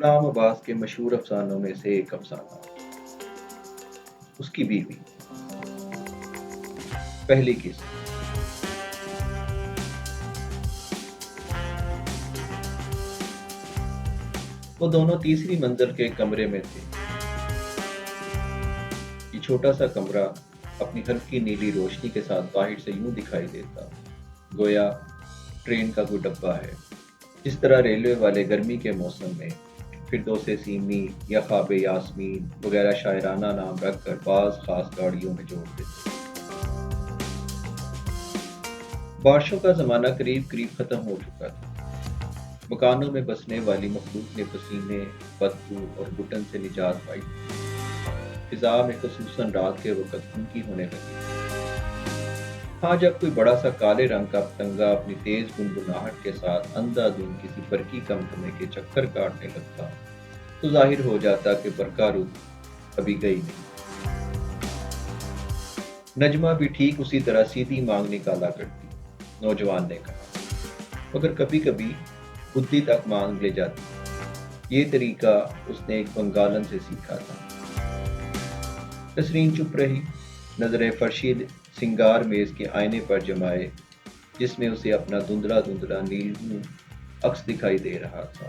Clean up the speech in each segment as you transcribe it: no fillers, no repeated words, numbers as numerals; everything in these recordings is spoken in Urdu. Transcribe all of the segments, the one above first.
غلام عباس کے مشہور افسانوں میں سے ایک افسانہ اس کی بیوی۔ پہلی قسط۔ وہ دونوں تیسری منزل کے کمرے میں تھے۔ یہ چھوٹا سا کمرہ اپنی ہلکی نیلی روشنی کے ساتھ باہر سے یوں دکھائی دیتا گویا ٹرین کا کوئی ڈبہ ہے، جس طرح ریلوے والے گرمی کے موسم میں فردوس سیمی یا خواب یاسمین وغیرہ شاعرانہ نام رکھ کر بعض خاص گاڑیوں میں جوڑ دیتے۔ بارشوں کا زمانہ قریب قریب ختم ہو چکا تھا۔ مکانوں میں بسنے والی مخلوق نے پسینے، بدبو اور گھٹن سے نجات پائی۔ فضا میں خصوصاً رات کے وقت خنکی ہونے لگی۔ ہاں، جب کوئی بڑا سا کالے رنگ کا پتنگا اپنی تیز گنگناہٹ کے ساتھ اندھا دھند کسی برقی کمکمے کے چکر کاٹنے لگتا تو ظاہر ہو جاتا کہ برقہ رخ ابھی گئی نہیں۔ نجمہ بھی ٹھیک اسی طرح سیدھی مانگ نکالا کرتی، نوجوان نے کہا، مگر کبھی کبھی بدھی تک مانگ لے جاتی۔ یہ طریقہ اس نے ایک بنگالن سے سیکھا تھا۔ نسرین چپ رہی، نظریں فرشید سنگار میز کے آئینے پر جمائے جس میں اسے اپنا دھندلا دھندلا نیلگوں عکس دکھائی دے رہا تھا۔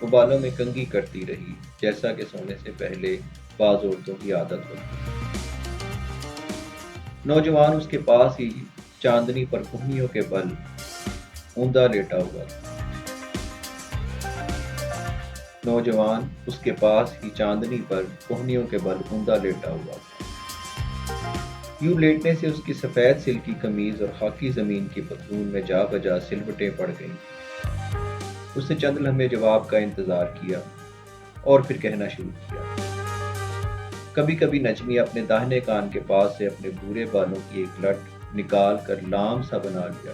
وہ بالوں میں کنگھی کرتی رہی، جیسا کہ سونے سے پہلے بعض عورتوں کی عادت ہوتی۔ نوجوان اس کے پاس ہی چاندنی پر کوہنیوں کے بل اوندا لیٹا ہوا تھا۔ نوجوان اس کے پاس ہی چاندنی پر کوہنیوں کے بل اوندا لیٹا ہوا تھا۔ یوں لیٹنے سے اس کی سفید سلکی قمیض اور خاکی زمین کی پتلون میں جا بجا سلوٹیں پڑ گئیں۔ اس نے چند لمحے جواب کا انتظار کیا اور پھر کہنا شروع کیا۔ کبھی کبھی نجمی اپنے داہنے کان کے پاس سے اپنے بھورے بالوں کی ایک لٹ نکال کر لام سا بنا لیا،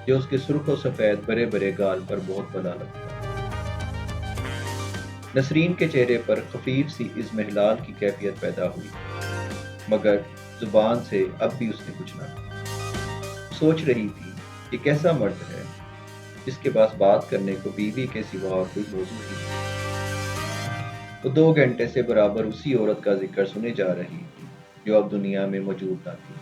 جو اس کے سرخ و سفید برے برے گال پر بہت بھلا لگتا۔ نسرین کے چہرے پر خفیف سی اضمحلال کی کیفیت پیدا ہوئی، مگر زبان سے اب بھی اس نے کچھ نہ کہا۔ سوچ رہی تھی کہ کیسا مرد ہے جس کے پاس بات کرنے کو بیوی کے سوا اور کوئی موضوع ہی نہیں۔ وہ 2 گھنٹے سے برابر اسی عورت کا ذکر سنے جا رہی تھی جو اب دنیا میں موجود نہ تھی۔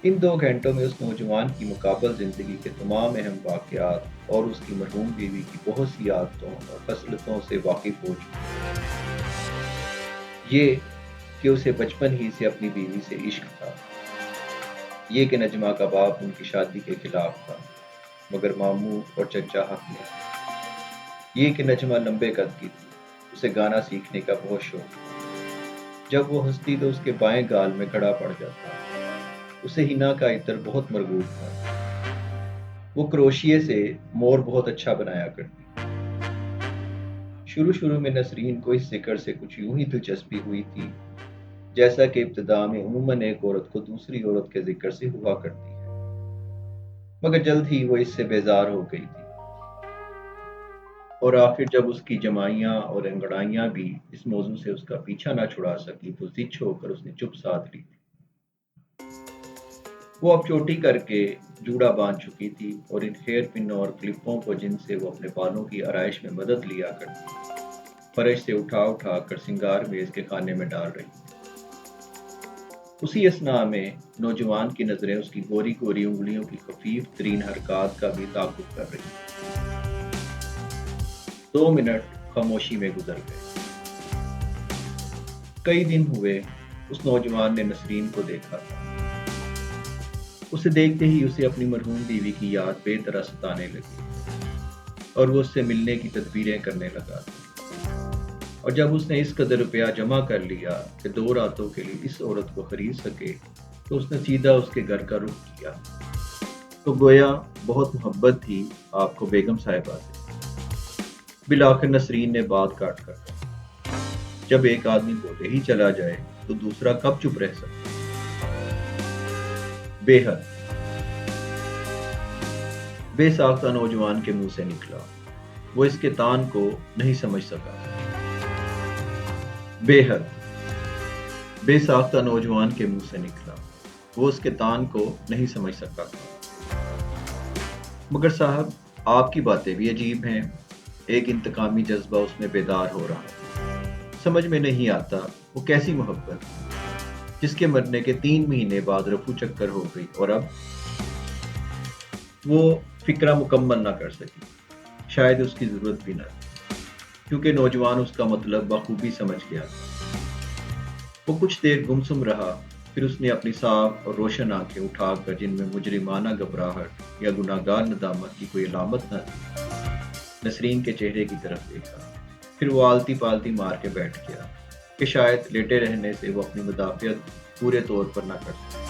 ان 2 گھنٹوں میں اس نوجوان کی مقابل زندگی کے تمام اہم واقعات اور اس کی مرحوم بیوی کی بہت سی عادتوں اور خصلتوں سے واقف ہو چکی۔ یہ کہ اسے بچپن ہی سے اپنی بیوی سے عشق تھا، یہ کہ نجمہ کا باپ ان کی شادی کے خلاف تھا مگر ماموں اور چچا حق میں تھے، یہ کہ نجمہ لمبے قد کی تھی، اسے گانا سیکھنے کا بہت شوق تھا۔ جب وہ ہنستی تو اس کے بائیں گال میں گھڑا پڑ جاتا۔ اسے حنا کا عطر بہت مرغوب تھا۔ وہ کروشیے سے مور بہت اچھا بنایا کرتی۔ شروع میں نسرین کو اس ذکر سے کچھ یوں ہی دلچسپی ہوئی تھی جیسا کہ ابتدا میں عموماً ایک عورت کو دوسری عورت کے ذکر سے ہوا کرتی ہے، مگر جلد ہی وہ اس سے بیزار ہو گئی تھی، اور آخر جب اس کی جمائیاں اور انگڑائیاں بھی اس موضوع سے اس کا پیچھا نہ چھڑا سکی تو ضد ہو کر اس نے چپ سادھ لی تھی۔ وہ اب چوٹی کر کے جوڑا باندھ چکی تھی اور ان ہیئر پن اور کلپوں کو جن سے وہ اپنے بالوں کی آرائش میں مدد لیا کرتی فرش سے اٹھا اٹھا کر سنگار میز کے خانے میں ڈال رہی تھی۔ اسی اثناء میں نوجوان کی نظریں اس کی گوری گوری انگلیوں کی خفیف ترین حرکات کا بھی تعاقب کر رہی تھیں۔ 2 منٹ خاموشی میں گزر گئے۔ کئی دن ہوئے اس نوجوان نے نسرین کو دیکھا تھا۔ اسے دیکھتے ہی اسے اپنی مرحوم بیوی کی یاد بے طرح ستانے لگی اور وہ اس سے ملنے کی تدبیریں کرنے لگا تھا۔ اور جب اس نے اس قدر روپیہ جمع کر لیا کہ 2 راتوں کے لیے اس عورت کو خرید سکے تو اس نے سیدھا اس کے گھر کا رخ کیا۔ تو گویا بہت محبت تھی آپ کو بیگم صاحبہ سے۔ بالآخر نسرین نے بات کاٹ کر کہا، جب ایک آدمی بولے ہی چلا جائے تو دوسرا کب چپ رہ سکتا؟ بے حد، بے ساختہ نوجوان کے منہ سے نکلا۔ وہ اس کے تان کو نہیں سمجھ سکا۔ بے حد، بے ساختہ نوجوان کے منہ سے نکلا۔ وہ اس کے تان کو نہیں سمجھ سکا تھا۔ مگر صاحب، آپ کی باتیں بھی عجیب ہیں۔ ایک انتقامی جذبہ اس میں بیدار ہو رہا۔ سمجھ میں نہیں آتا وہ کیسی محبت جس کے مرنے کے 3 مہینے بعد رفو چکر ہو گئی، اور اب وہ فکرہ مکمل نہ کر سکی۔ شاید اس کی ضرورت بھی نہ تھی، کیونکہ نوجوان اس کا مطلب بخوبی سمجھ گیا تھا۔ وہ کچھ دیر گمسم رہا، پھر اس نے اپنی صاف اور روشن آنکھیں اٹھا کر، جن میں مجرمانہ گھبراہٹ یا گناہگار ندامت کی کوئی علامت نہ تھی، نسرین کے چہرے کی طرف دیکھا۔ پھر وہ آلتی پالتی مار کے بیٹھ گیا کہ شاید لیٹے رہنے سے وہ اپنی مدافعت پورے طور پر نہ کر سکے۔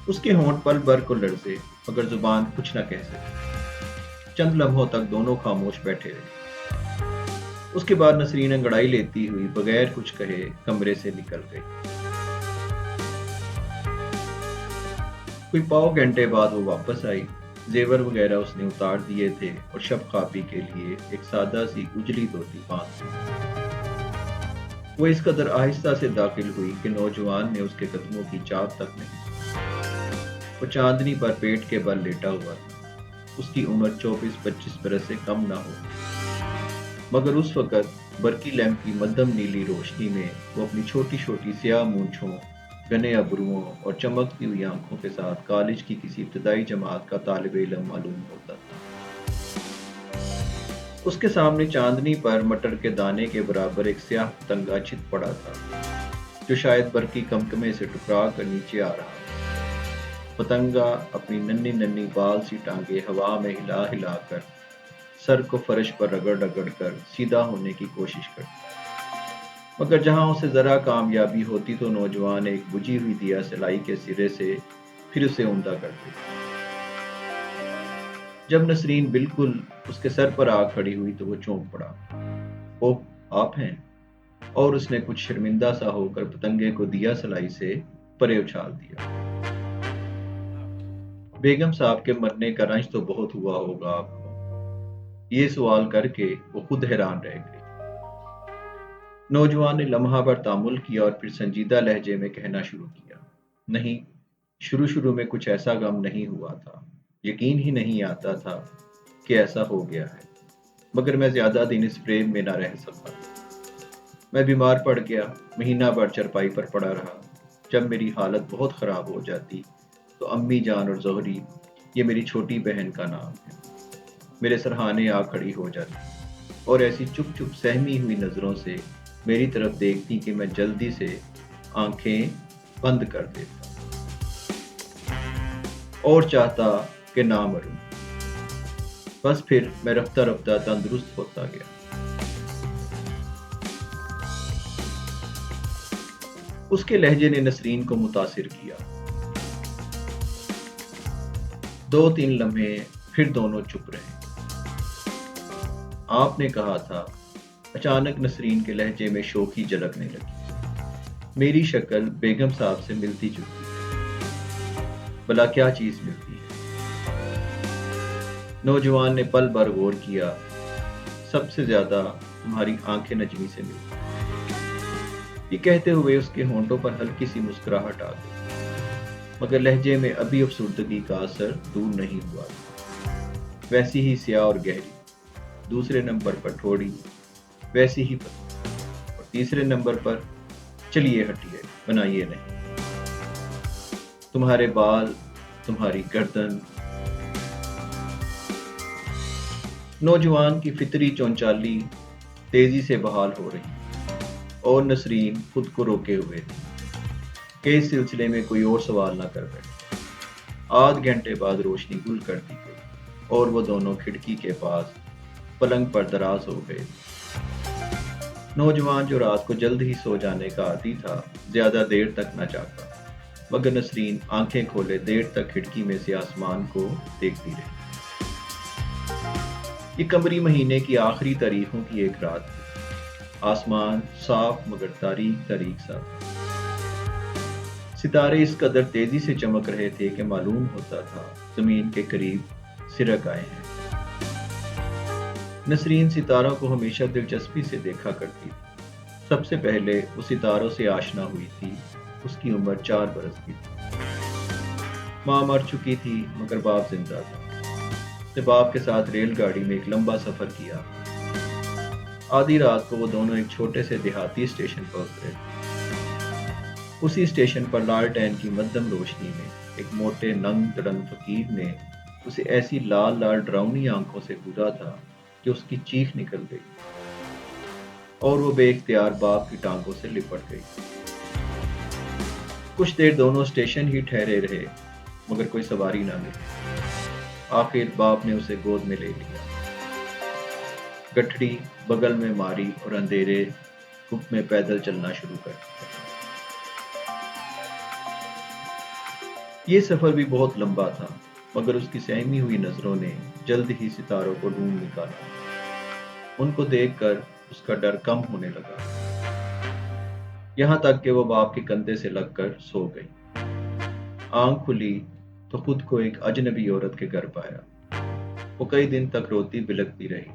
اس کے ہونٹ پل بھر کو لرزے، مگر زبان کچھ نہ کہہ سکی۔ چند لمحوں تک دونوں خاموش بیٹھے رہے۔ اس کے بعد نسرین انگڑائی لیتی ہوئی بغیر کچھ کہے کمرے سے نکل گئی۔ کوئی پاؤ گھنٹے بعد وہ واپس آئی۔ زیور وغیرہ اس نے اتار دیے تھے اور شب خوابی کے لیے ایک سادہ سی اجلی دھوتی باندھ دی۔ وہ اس قدر آہستہ سے داخل ہوئی کہ نوجوان نے اس کے قدموں کی چاپ تک نہیں سنی۔ وہ چاندنی پر پیٹ کے بل لیٹا ہوا تھا۔ اس کی عمر 24-25 برس سے کم نہ ہو، مگر اس وقت برقی لیمپ کی مدھم نیلی روشنی میں وہ اپنی چھوٹی چھوٹی سیاہ مونچھوں، گھنے ابروؤں اور چمکتی ہوئی آنکھوں کے ساتھ کالج کی کسی ابتدائی جماعت کا طالب علم معلوم ہوتا تھا۔ اس کے سامنے چاندنی پر مٹر کے دانے کے برابر ایک سیاہ پتنگا چت پڑا تھا، جو شاید برقی کمکمے سے ٹکرا کر نیچے آ رہا تھا۔ پتنگا اپنی ننھی ننھی بال سی ٹانگیں ہوا میں ہلا ہلا کر، سر کو فرش پر رگڑ رگڑ کر سیدھا ہونے کی کوشش کرتا، مگر جہاں اسے ذرا کامیابی ہوتی تو نوجوان ایک بجھی ہوئی دیا سلائی کے سرے سے پھر اسے عمدہ کر دیتا۔ جب نسرین بالکل اس کے سر پر آ کھڑی ہوئی تو وہ چونک پڑا۔ اوہ، آپ ہیں؟ اور اس نے کچھ شرمندہ سا ہو کر پتنگے کو دیا سلائی سے پرے اچھال دیا۔ بیگم صاحب کے مرنے کا رنج تو بہت ہوا ہوگا آپ کو؟ یہ سوال کر کے وہ خود حیران رہ گئی۔ نوجوان نے لمحہ بھر تامل کیا اور پھر سنجیدہ لہجے میں کہنا شروع کیا۔ نہیں، شروع میں کچھ ایسا غم نہیں ہوا تھا، یقین ہی نہیں آتا تھا کہ ایسا ہو گیا ہے، مگر میں زیادہ دن اس فریم میں نہ رہ سکا۔ میں بیمار پڑ گیا، مہینہ بھر چرپائی پر پڑا رہا۔ جب میری حالت بہت خراب ہو جاتی تو امی جان اور زہری، یہ میری چھوٹی بہن کا نام ہے، میرے سرہانے آ کھڑی ہو جاتی اور ایسی چپ چپ سہمی ہوئی نظروں سے میری طرف دیکھتی کہ میں جلدی سے آنکھیں بند کر دیتا اور چاہتا کہ نہ مروں۔ بس پھر میں رفتہ رفتہ تندرست ہوتا گیا۔ اس کے لہجے نے نسرین کو متاثر کیا۔ 2-3 لمحے پھر دونوں چپ رہے۔ آپ نے کہا تھا، اچانک نسرین کے لہجے میں شوخی جھلکنے لگی۔ میری شکل بیگم صاحب سے ملتی جلتی ہے۔ بھلا کیا چیز ملتی ہے؟ نوجوان نے پل بھر غور کیا۔ سب سے زیادہ تمہاری آنکھیں نجمی سے ملتی۔ یہ کہتے ہوئے اس کے ہونٹوں پر ہلکی سی مسکراہٹ آ گئی، مگر لہجے میں ابھی افسردگی کا اثر دور نہیں ہوا تھا۔ ویسی ہی سیاہ اور گہری، دوسرے نمبر پر تھوڑی ویسی ہی پتلی، اور تیسرے نمبر پر چلیے ہٹیے، بنائیے نہیں، تمہارے بال، تمہاری گردن۔ نوجوان کی فطری چونچالی تیزی سے بحال ہو رہی، اور نسرین خود کو روکے ہوئے تھی کہ اس سلسلے میں کوئی اور سوال نہ کر بیٹھے۔ آدھ گھنٹے بعد روشنی گل کر دی گئی اور وہ دونوں کھڑکی کے پاس پلنگ پر دراز ہو گئے۔ نوجوان جو رات کو جلد ہی سو جانے کا عادی تھا، زیادہ دیر تک نہ جاگا، مگر نسرین آنکھیں کھولے دیر تک کھڑکی میں سے آسمان کو دیکھتی رہی۔ یہ قمری مہینے کی آخری تاریخوں کی ایک رات تھی۔ آسمان صاف مگر تاریک تاریک سا تھا۔ ستارے اس قدر تیزی سے چمک رہے تھے کہ معلوم ہوتا تھا زمین کے قریب سرک آئے ہیں۔ نسرین ستاروں کو ہمیشہ دلچسپی سے دیکھا کرتی تھی۔ سب سے پہلے وہ ستاروں سے آشنا ہوئی تھی، اس کی عمر 4 برس کی تھی۔ ماں مر چکی تھی مگر باپ زندہ تھا۔ اس نے باپ کے ساتھ ریل گاڑی میں ایک لمبا سفر کیا۔ آدھی رات کو وہ دونوں ایک چھوٹے سے دیہاتی اسٹیشن پر اترے۔ اسی اسٹیشن پر لالٹین کی مدھم روشنی میں ایک موٹے ننگ تڑنگ فقیر نے اسے ایسی لال لال ڈراؤنی آنکھوں سے گھورا تھا کہ اس کی چیخ نکل گئی اور وہ بے اختیار باپ کی ٹانگوں سے لپٹ گئی۔ کچھ دیر دونوں اسٹیشن ہی ٹھہرے رہے مگر کوئی سواری نہ ملی۔ آخر باپ نے اسے گود میں لے لیا، گٹھڑی بغل میں ماری اور اندھیرے گھپ میں پیدل چلنا شروع کر دیا۔ یہ سفر بھی بہت لمبا تھا مگر اس کی سہمی ہوئی نظروں نے جلد ہی ستاروں کو ڈھونڈ نکالا۔ ان کو دیکھ کر اس کا ڈر کم ہونے لگا، یہاں تک کہ وہ باپ کے کندھے سے لگ کر سو گئی۔ آنکھ کھلی تو خود کو ایک اجنبی عورت کے گھر پایا۔ وہ کئی دن تک روتی بلکتی رہی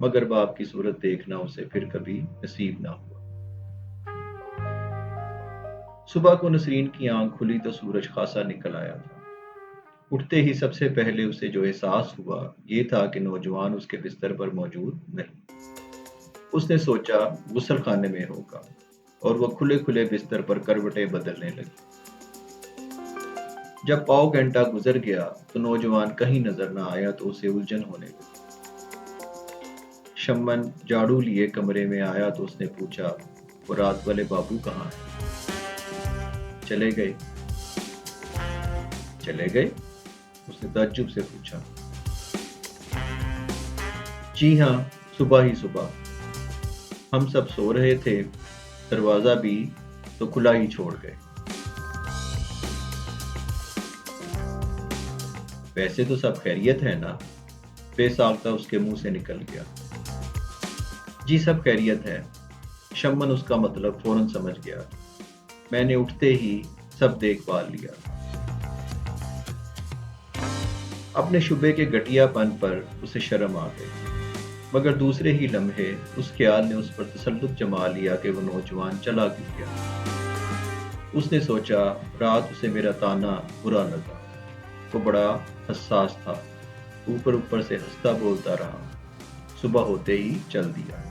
مگر باپ کی صورت دیکھنا اسے پھر کبھی نصیب نہ ہوا۔ صبح کو نسرین کی آنکھ کھلی تو سورج خاصا نکل آیا تھا۔ اٹھتے ہی سب سے پہلے اسے جو احساس ہوا یہ تھا کہ نوجوان اس کے بستر پر موجود نہیں۔ اس نے سوچا غسل خانے میں ہوگا اور وہ کھلے کھلے بستر پر کروٹیں بدلنے لگی۔ جب پاؤ گھنٹہ گزر گیا تو نوجوان کہیں نظر نہ آیا تو اسے الجھن ہونے لگی۔ شمن جھاڑو لیے کمرے میں آیا تو اس نے پوچھا، وہ رات والے بابو کہاں ہیں؟ چلے گئے۔ چلے گئے؟ اس نے تعجب سے پوچھا۔ جی ہاں، صبح ہی صبح۔ ہم سب سو رہے تھے، دروازہ بھی تو کھلا ہی چھوڑ گئے۔ ویسے تو سب خیریت ہے نا؟ بے ساختہ اس کے منہ سے نکل گیا۔ جی سب خیریت ہے۔ شمن اس کا مطلب فوراً سمجھ گیا۔ میں نے اٹھتے ہی سب دیکھ بھال لیا۔ اپنے شبے کے گھٹیا پن پر اسے شرم آ گئی مگر دوسرے ہی لمحے اس خیال نے اس پر تسلط جما لیا کہ وہ نوجوان چلا کیوں گیا۔ اس نے سوچا رات اسے میرا تانا برا لگا، وہ بڑا حساس تھا، اوپر سے ہنستا بولتا رہا، صبح ہوتے ہی چل دیا۔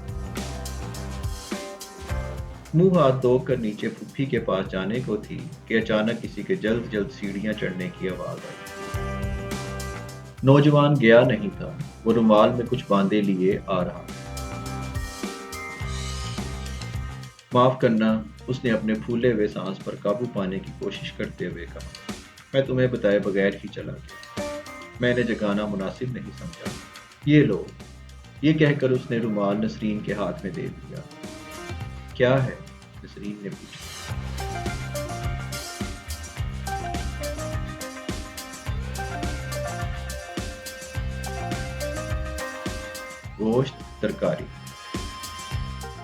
منہ ہاتھ دھو کر نیچے پھوپھی کے پاس جانے کو تھی کہ اچانک کسی کے جلد جلد سیڑھیاں چڑھنے کی آواز آئی۔ نوجوان گیا نہیں تھا، وہ رومال میں کچھ باندھے لیے آ رہا تھا۔ معاف کرنا، اس نے اپنے پھولے ہوئے سانس پر قابو پانے کی کوشش کرتے ہوئے کہا، میں تمہیں بتائے بغیر ہی چلا گیا، میں نے جگانا مناسب نہیں سمجھا۔ یہ لو، یہ کہہ کر اس نے رومال نسرین کے ہاتھ میں دے دیا۔ کیا ہے؟ نسرین نے پوچھا۔ گوشت ترکاری۔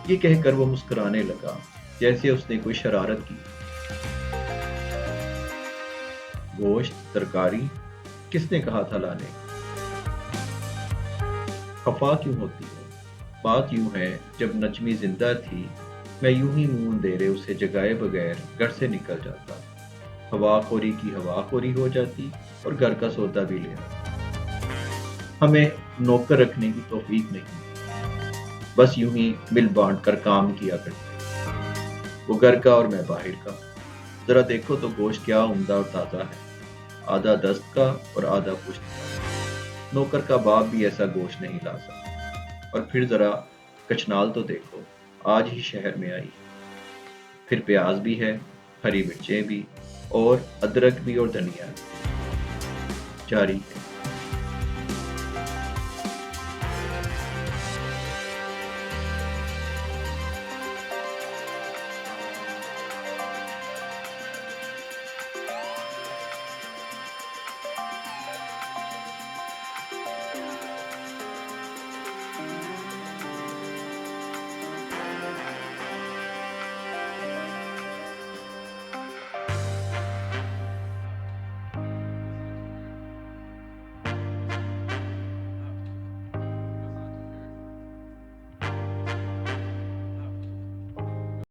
یہ کہہ کر وہ مسکرانے لگا جیسے اس نے کوئی شرارت کی۔ گوشت ترکاری؟ کس نے کہا تھا لانے؟ خفا کیوں ہوتی ہے؟ بات یوں ہے جب نجمی زندہ تھی میں یوں ہی منہ اندھیرے اسے جگائے بغیر گھر سے نکل جاتا، ہوا خوری کی ہوا خوری ہو جاتی اور گھر کا سودا بھی لے آتا۔ ہمیں نوکر رکھنے کی توفیق نہیں، بس یوں ہی مل بانٹ کر کام کیا کرتے، وہ گھر کا اور میں باہر کا۔ ذرا دیکھو تو گوشت کیا عمدہ اور تازہ ہے، آدھا دست کا اور آدھا پشت کا۔ نوکر کا باپ بھی ایسا گوشت نہیں لا سکتا۔ اور پھر ذرا کچنال تو دیکھو، آج ہی شہر میں آئی، پھر پیاز بھی ہے، ہری مرچیں بھی، اور ادرک بھی اور دھنیا بھی۔ جاری